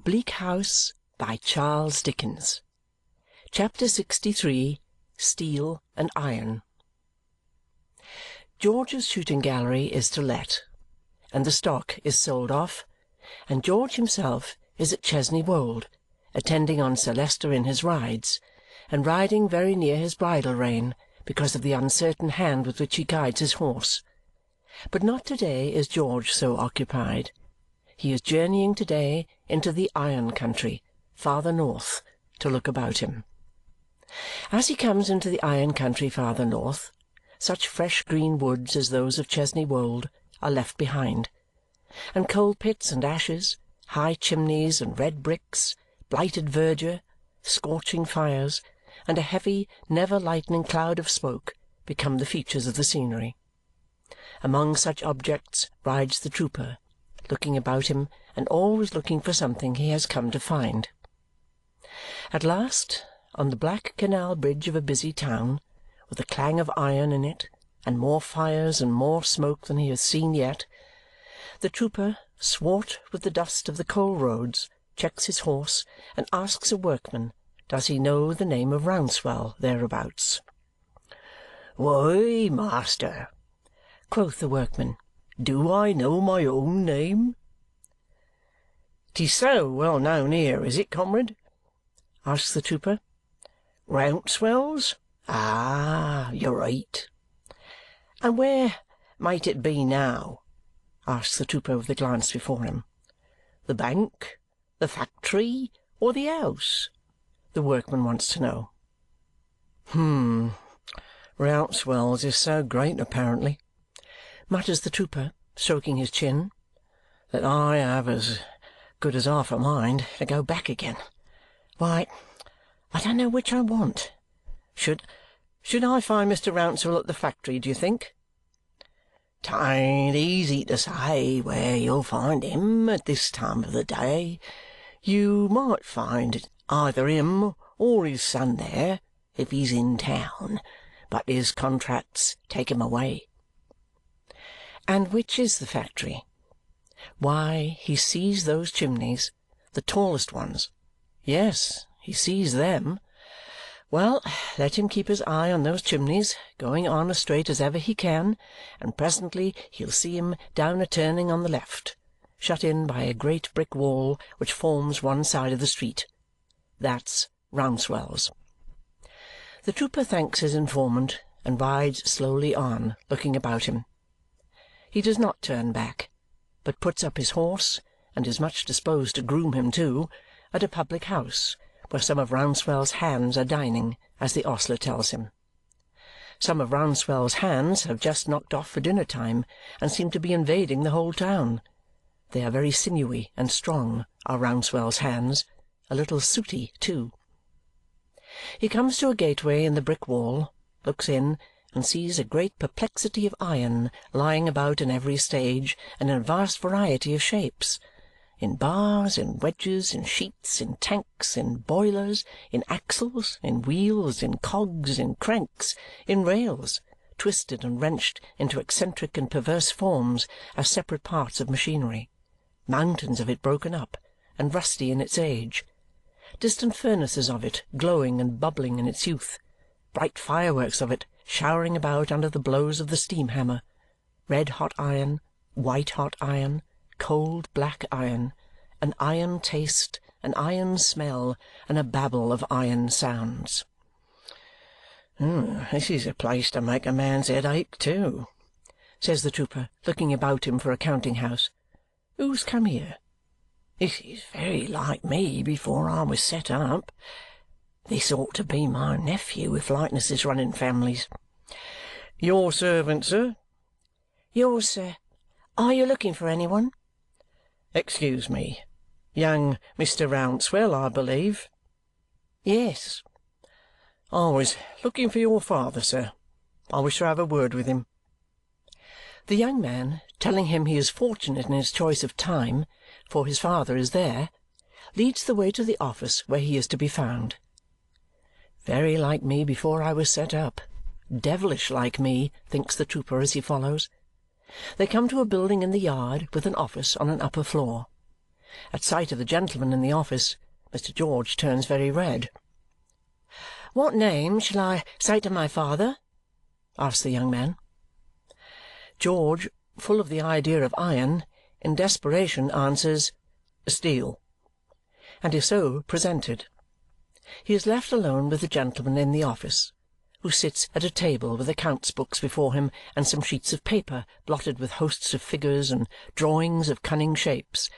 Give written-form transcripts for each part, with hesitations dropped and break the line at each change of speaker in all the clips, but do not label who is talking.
Bleak House by Charles Dickens. Chapter 63. Steel and Iron. George's shooting gallery is to let, and the stock is sold off, and George himself is at Chesney Wold, attending on Sir Leicester in his rides, and riding very near his bridle rein because of the uncertain hand with which he guides his horse. But not to-day is George so occupied. He is journeying to-day into the iron country, farther north, to look about him. As he comes into the iron country farther north, such fresh green woods as those of Chesney Wold are left behind, and coal-pits and ashes, high chimneys and red bricks, blighted verdure, scorching fires, and a heavy, never-lightening cloud of smoke become the features of the scenery. Among such objects rides the trooper, looking about him and always looking for something he has come to find. At last, on the black canal bridge of a busy town, with a clang of iron in it, and more fires and more smoke than he has seen yet, the trooper, swart with the dust of the coal roads, checks his horse and asks a workman does he know the name of Rouncewell thereabouts.
"Why, master,"
quoth the workman,
"do I know my own name?"
"'Tis so well known here, is it, comrade?" asks the trooper.
"Rouncewell's? Ah, you're right."
"And where might it be now?" asks the trooper with a glance before him.
"The bank, the factory, or the house?"
the workman wants to know. Rouncewell's is so great, apparently," mutters the trooper, stroking his chin, "that I have as good as half a mind to go back again. Why, I don't know which I want. Should I find Mr. Rouncewell at the factory, do you think?"
"'Tain't easy to say where you'll find him at this time of the day. You might find either him or his son there, if he's in town, but his contracts take him away."
"And which is the factory?" Why, he sees those chimneys, the tallest ones. Yes, he sees them. Well, let him keep his eye on those chimneys, going on as straight as ever he can, and presently he'll see him down a turning on the left, shut in by a great brick wall which forms one side of the street. That's Rouncewell's. The trooper thanks his informant and rides slowly on, looking about him. He does not turn back, but puts up his horse, and is much disposed to groom him too, at a public house where some of Rouncewell's hands are dining, as the ostler tells him. Some of Rouncewell's hands have just knocked off for dinner-time and seem to be invading the whole town. They are very sinewy and strong, are Rouncewell's hands, a little sooty too. He comes to a gateway in the brick wall, looks in, and sees a great perplexity of iron lying about in every stage and in a vast variety of shapes, in bars, in wedges, in sheets, in tanks, in boilers, in axles, in wheels, in cogs, in cranks, in rails, twisted and wrenched into eccentric and perverse forms as separate parts of machinery, mountains of it broken up and rusty in its age, distant furnaces of it glowing and bubbling in its youth, bright fireworks of it showering about under the blows of the steam-hammer, red-hot iron, white-hot iron, cold black iron, an iron taste, an iron smell, and a babble of iron sounds.
"This is a place to make a man's head ache too,"
says the trooper, looking about him for a counting-house. "Who's come here?
This is very like me before I was set up. This ought to be my nephew, if likenesses run in families."
"Your servant, sir?"
"Yours, sir. Are you looking for any one?"
"Excuse me. Young Mr. Rouncewell, I believe?"
"Yes."
"I was looking for your father, sir. I wish to have a word with him." The young man, telling him he is fortunate in his choice of time, for his father is there, leads the way to the office where he is to be found. Very like me before I was set up. Devilish like me, thinks the trooper as he follows. They come to a building in the yard with an office on an upper floor. At sight of the gentleman in the office, Mr. George turns very red.
"What name shall I say to my father?" asks the young man.
George, full of the idea of iron, in desperation answers, "Steel," and is so presented. He is left alone with the gentleman in the office, who sits at a table with accounts books before him and some sheets of paper blotted with hosts of figures and drawings of cunning shapes.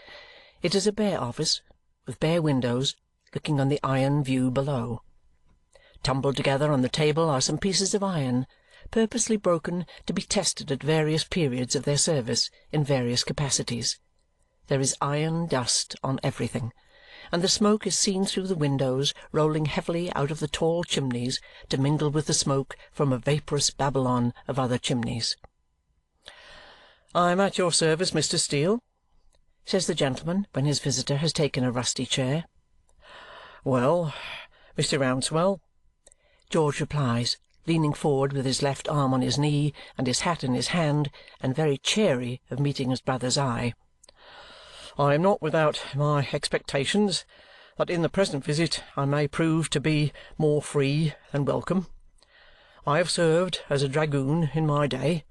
It is a bare office, with bare windows, looking on the iron view below. Tumbled together on the table are some pieces of iron, purposely broken to be tested at various periods of their service in various capacities. There is iron dust on everything, and the smoke is seen through the windows rolling heavily out of the tall chimneys to mingle with the smoke from a vaporous Babylon of other chimneys. "I am at your service, Mr. Steel," says the gentleman when his visitor has taken a rusty chair. "Well, Mr. Rouncewell," George replies, leaning forward with his left arm on his knee and his hat in his hand, and very chary of meeting his brother's eye, "I am not without my expectations that in the present visit I may prove to be more free than welcome. I have served as a dragoon in my day,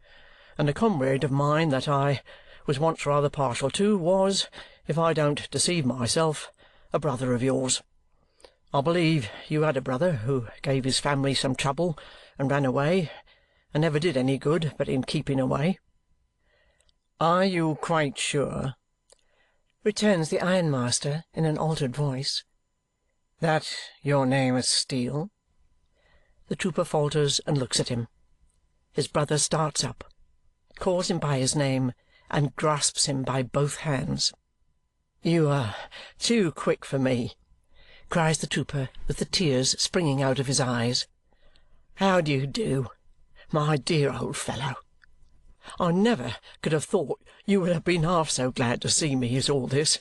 and a comrade of mine that I was once rather partial to was, if I don't deceive myself, a brother of yours. I believe you had a brother who gave his family some trouble and ran away, and never did any good but in keeping away." "Are you quite sure," returns the ironmaster in an altered voice, "that your name is Steel?" The trooper falters and looks at him. His brother starts up, calls him by his name, and grasps him by both hands. "You are too quick for me," cries the trooper, with the tears springing out of his eyes. "How do you do, my dear old fellow? I never could have thought you would have been half so glad to see me as all this.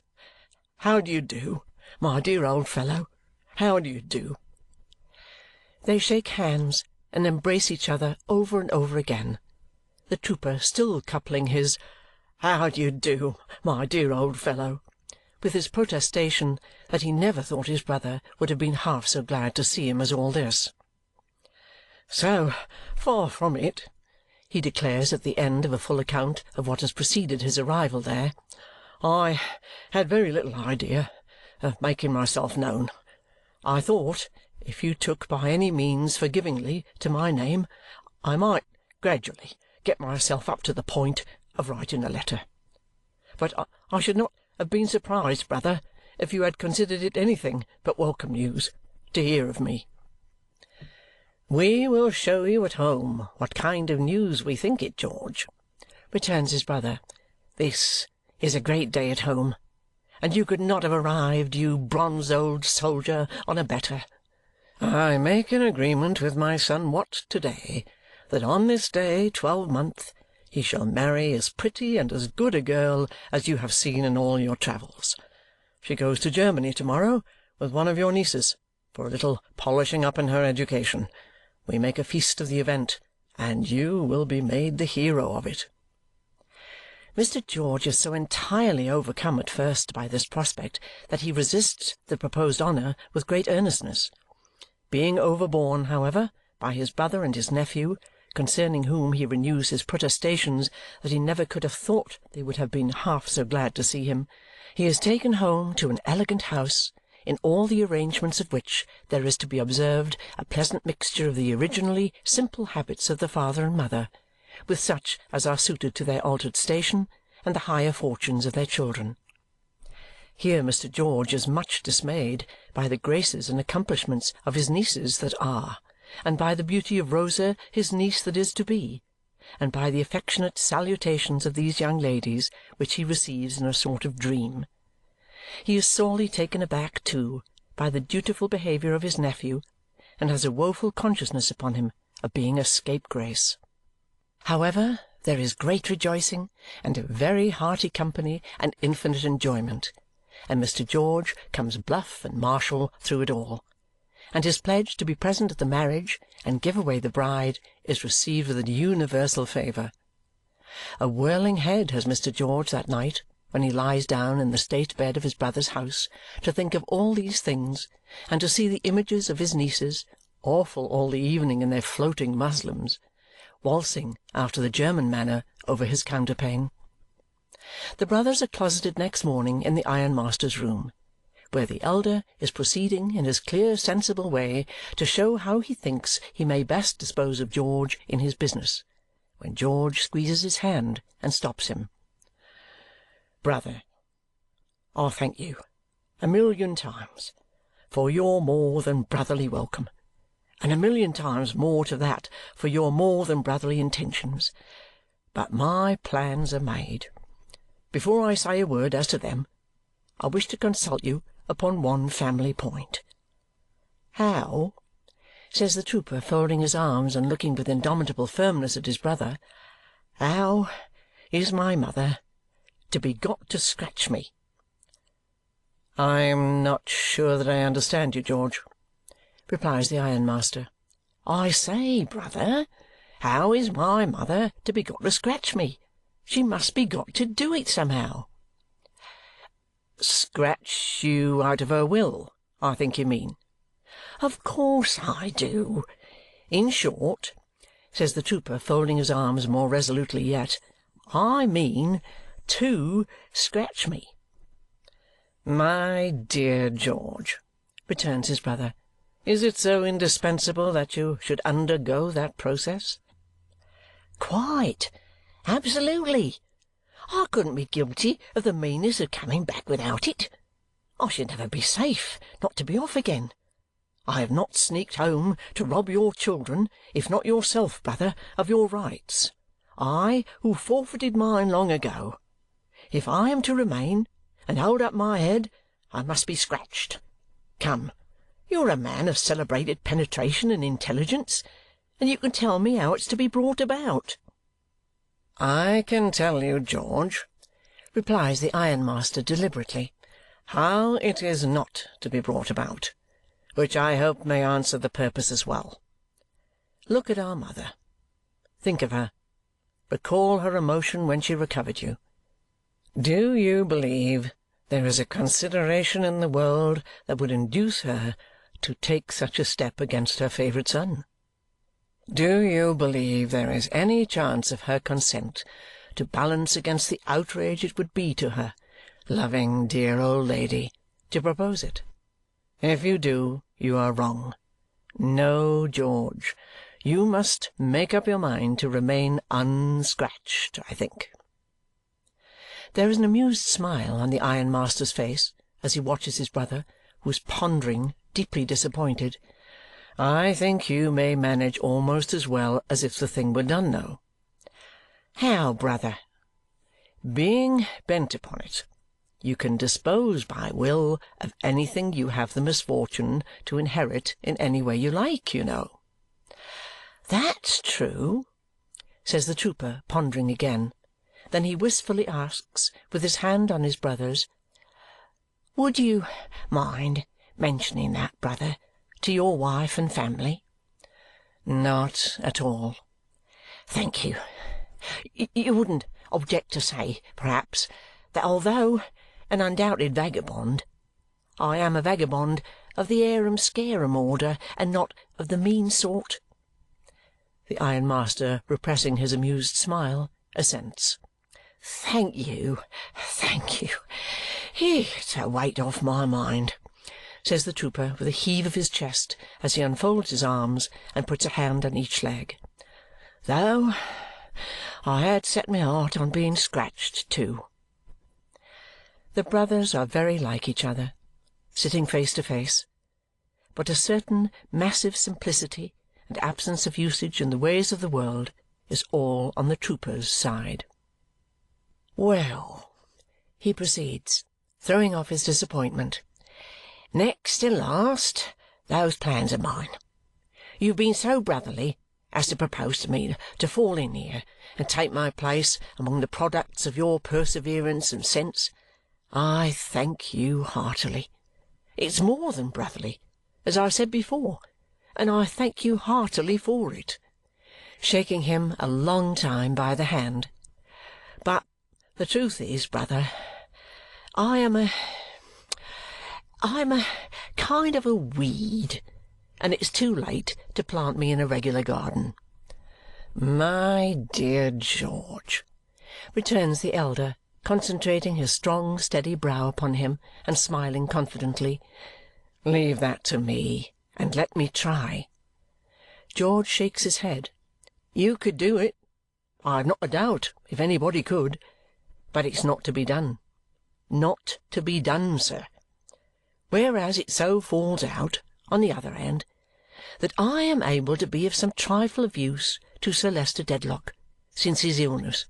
How do you do, my dear old fellow? How do you do?" They shake hands and embrace each other over and over again, the trooper still coupling his "How do you do, my dear old fellow?" with his protestation that he never thought his brother would have been half so glad to see him as all this. "So far from it," he declares at the end of a full account of what has preceded his arrival there, "I had very little idea of making myself known. I thought, if you took by any means forgivingly to my name, I might gradually get myself up to the point of writing a letter. But I should not have been surprised, brother, if you had considered it anything but welcome news to hear of me." "We will show you at home what kind of news we think it, George," returns his brother. "This is a great day at home, and you could not have arrived, you bronzed old soldier, on a better. I make an agreement with my son Watt to-day that on this day twelvemonth he shall marry as pretty and as good a girl as you have seen in all your travels. She goes to Germany to-morrow with one of your nieces for a little polishing up in her education. We make a feast of the event, and you will be made the hero of it." Mr. George is so entirely overcome at first by this prospect that he resists the proposed honour with great earnestness. Being overborne, however, by his brother and his nephew, concerning whom he renews his protestations that he never could have thought they would have been half so glad to see him, he is taken home to an elegant house, in all the arrangements of which there is to be observed a pleasant mixture of the originally simple habits of the father and mother, with such as are suited to their altered station and the higher fortunes of their children. Here Mr. George is much dismayed by the graces and accomplishments of his nieces that are, and by the beauty of Rosa, his niece that is to be, and by the affectionate salutations of these young ladies, which he receives in a sort of dream. He is sorely taken aback, too, by the dutiful behaviour of his nephew, and has a woeful consciousness upon him of being a scapegrace. However, there is great rejoicing, and a very hearty company, and infinite enjoyment, and Mr. George comes bluff and martial through it all, and his pledge to be present at the marriage and give away the bride is received with a universal favour. A whirling head has Mr. George that night when he lies down in the state bed of his brother's house to think of all these things and to see the images of his nieces, awful all the evening in their floating muslins, waltzing after the German manner over his counterpane. The brothers are closeted next morning in the ironmaster's room, where the elder is proceeding in his clear sensible way to show how he thinks he may best dispose of George in his business, when George squeezes his hand and stops him. "Brother, I thank you 1,000,000 times for your more than brotherly welcome, and 1,000,000 times more to that for your more than brotherly intentions. But my plans are made. Before I say a word as to them, I wish to consult you upon one family point." "How," says the trooper, folding his arms and looking with indomitable firmness at his brother, "how is my mother to be got to scratch me?" "I am not sure that I understand you, George," replies the ironmaster. "I say, brother, how is my mother to be got to scratch me? She must be got to do it somehow." "Scratch you out of her will, I think you mean?" "Of course I do. In short," says the trooper, folding his arms more resolutely yet, "I mean to scratch me." "My dear George," returns his brother, "is it so indispensable that you should undergo that process?" "Quite. Absolutely. I couldn't be guilty of the meanness of coming back without it. I should never be safe not to be off again. I have not sneaked home to rob your children, if not yourself, brother, of your rights. I, who forfeited mine long ago. If I am to remain and hold up my head, I must be scratched. Come, you're a man of celebrated penetration and intelligence, and you can tell me how it's to be brought about." "I can tell you, George," replies the ironmaster deliberately, "how it is not to be brought about, which I hope may answer the purpose as well. Look at our mother. Think of her. Recall her emotion when she recovered you. Do you believe there is a consideration in the world that would induce her to take such a step against her favourite son? Do you believe there is any chance of her consent to balance against the outrage it would be to her, loving dear old lady, to propose it? If you do, you are wrong. No, George, you must make up your mind to remain unscratched, I think." There is an amused smile on the ironmaster's face as he watches his brother, who is pondering, deeply disappointed. "I think you may manage almost as well as if the thing were done, though." "How, brother?" "Being bent upon it, you can dispose by will of anything you have the misfortune to inherit in any way you like, you know." "That's true," says the trooper, pondering again. Then he wistfully asks, with his hand on his brother's, "Would you mind mentioning that, brother, to your wife and family?" "Not at all." "Thank you. You wouldn't object to say, perhaps, that although an undoubted vagabond, I am a vagabond of the harum-scarum order and not of the mean sort?" The ironmaster, repressing his amused smile, assents. "Thank you, thank you. It's a weight off my mind," says the trooper with a heave of his chest as he unfolds his arms and puts a hand on each leg. "Though I had set my heart on being scratched too." The brothers are very like each other, sitting face to face, but a certain massive simplicity and absence of usage in the ways of the world is all on the trooper's side. "Well," he proceeds, throwing off his disappointment, "next and last, those plans of mine. You've been so brotherly as to propose to me to fall in here and take my place among the products of your perseverance and sense. I thank you heartily. It's more than brotherly, as I said before, and I thank you heartily for it," shaking him a long time by the hand. "But the truth is, brother,
I am a I'm a kind of a weed, and it's too late to plant me in a regular garden."
"My dear George,"
returns the elder, concentrating his strong steady brow upon him and smiling confidently,
"leave that to me, and let me try."
George shakes his head.
"You could do it, I have not a doubt, if anybody could. But it's not to be done. Not to be done, sir. Whereas it so falls out, on the other hand, that I am able to be of some trifle of use to Sir Leicester Dedlock since his illness,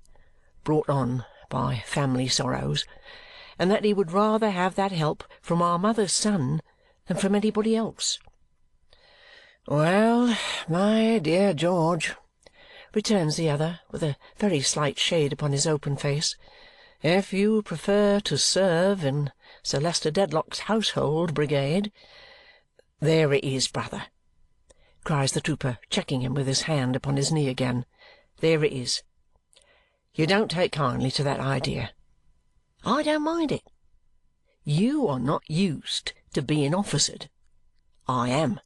brought on by family sorrows, and that he would rather have that help from our mother's son than from anybody else."
"Well, my dear George,"
returns the other with a very slight shade upon his open face,
"if you prefer to serve in Sir Leicester Dedlock's household brigade—"
"There it is, brother!"
cries the trooper, checking him with his hand upon his knee again.
"There it is. You don't take kindly to that idea. I don't mind it. You are not used to being officered. I am.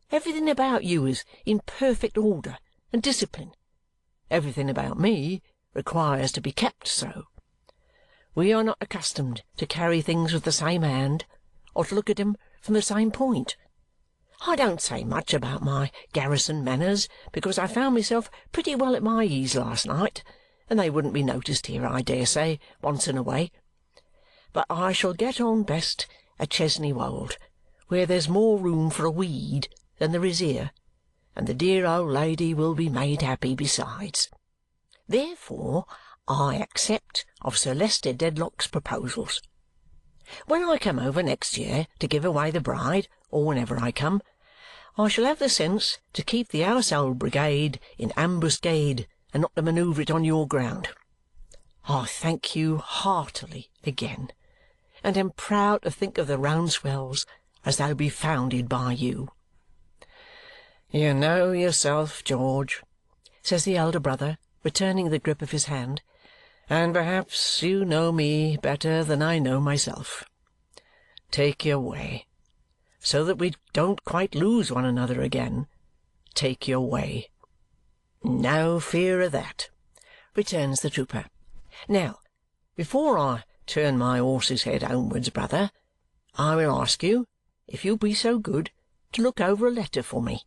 Everything about you is in perfect order and discipline. Everything about me requires to be kept so. We are not accustomed to carry things with the same hand or to look at them from the same point. I don't say much about my garrison manners, because I found myself pretty well at my ease last night, and they wouldn't be noticed here, I dare say, once in a way. But I shall get on best at Chesney Wold, where there's more room for a weed than there is here, and the dear old lady will be made happy besides. Therefore I accept of Sir Leicester Dedlock's proposals. When I come over next year to give away the bride, or whenever I come, I shall have the sense to keep the household brigade in ambuscade and not to manoeuvre it on your ground. I thank you heartily again, and am proud to think of the Rouncewells as they'll be founded by you."
"You know yourself, George,"
says the elder brother, returning the grip of his hand,
"and perhaps you know me better than I know myself. Take your way. So that we don't quite lose one another again, take your way."
"No fear of that,"
returns the trooper.
"Now, before I turn my horse's head homewards, brother, I will ask you, if you'll be so good, to look over a letter for me.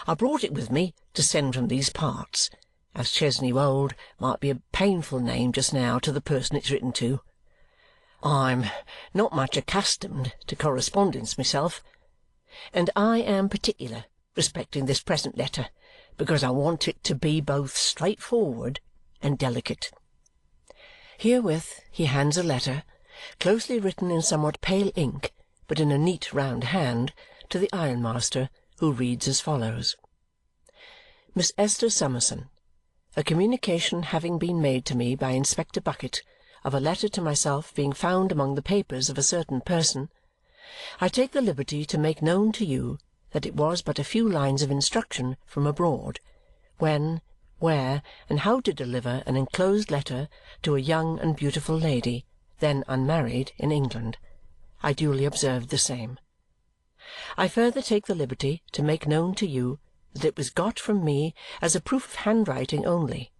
I brought it with me to send from these parts, as Chesney Wold might be a painful name just now to the person it's written to. I'm not much accustomed to correspondence myself, and I am particular respecting this present letter, because I want it to be both straightforward and delicate."
Herewith he hands a letter, closely written in somewhat pale ink, but in a neat round hand, to the ironmaster, who reads as follows: "Miss Esther Summerson, a communication having been made to me by Inspector Bucket of a letter to myself being found among the papers of a certain person, I take the liberty to make known to you that it was but a few lines of instruction from abroad, when, where, and how to deliver an enclosed letter to a young and beautiful lady, then unmarried, in England. I duly observed the same. I further take the liberty to make known to you that it was got from me as a proof of handwriting only,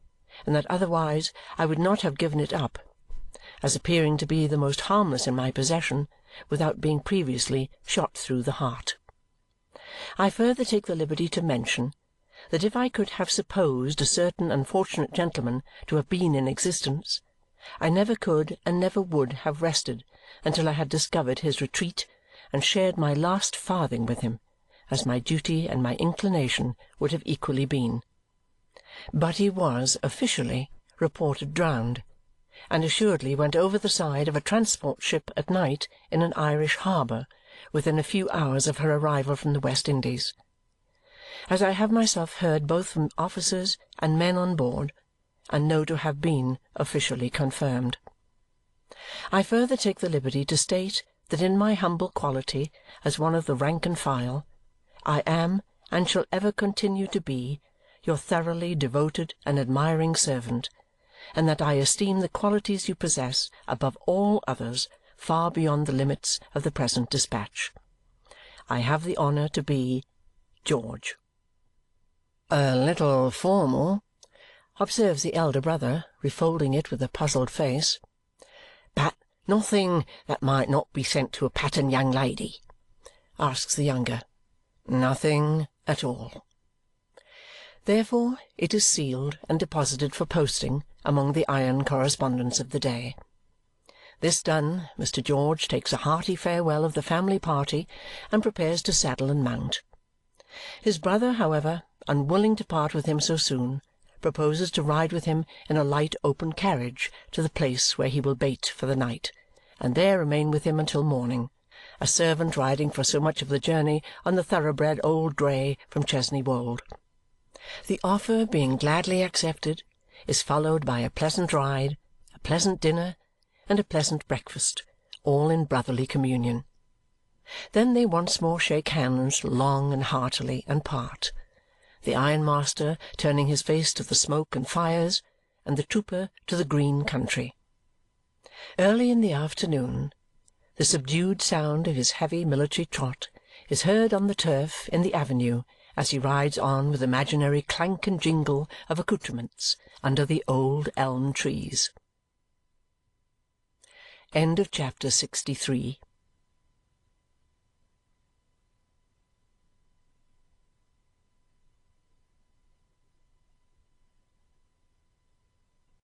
and that otherwise I would not have given it up, as appearing to be the most harmless in my possession, without being previously shot through the heart. I further take the liberty to mention that if I could have supposed a certain unfortunate gentleman to have been in existence, I never could and never would have rested until I had discovered his retreat and shared my last farthing with him, as my duty and my inclination would have equally been. But he was officially reported drowned, and assuredly went over the side of a transport ship at night in an Irish harbour within a few hours of her arrival from the West Indies. As I have myself heard both from officers and men on board, and know to have been officially confirmed. I further take the liberty to state that in my humble quality as one of the rank and file, I am, and shall ever continue to be, your thoroughly devoted and admiring servant,
and that I esteem the qualities you possess above all others far beyond the limits of the present dispatch. I have the honour to be, George. A little formal, observes the elder brother, refolding it with a puzzled face. But nothing that might not be sent to a pattern young lady? Asks the younger. Nothing at all. Therefore it is sealed and deposited for posting among the iron correspondence of the day. This done, Mr. George takes a hearty farewell of the family party and prepares to saddle and mount. His brother, however, unwilling to part with him so soon, proposes to ride with him in a light open carriage to the place where he will bait for the night, and there remain with him until morning, a servant riding for so much of the journey on the thoroughbred old grey from Chesney Wold. The offer, being gladly accepted, is followed by a pleasant ride, a pleasant dinner, and a pleasant breakfast, all in brotherly communion. Then they once more shake hands long and heartily and part, the ironmaster turning his face to the smoke and fires, and the trooper to the green country. Early in the afternoon, the subdued sound of his heavy military trot is heard on the turf in the avenue as he rides on with imaginary clank and jingle of accoutrements under the old elm trees. Chapter 63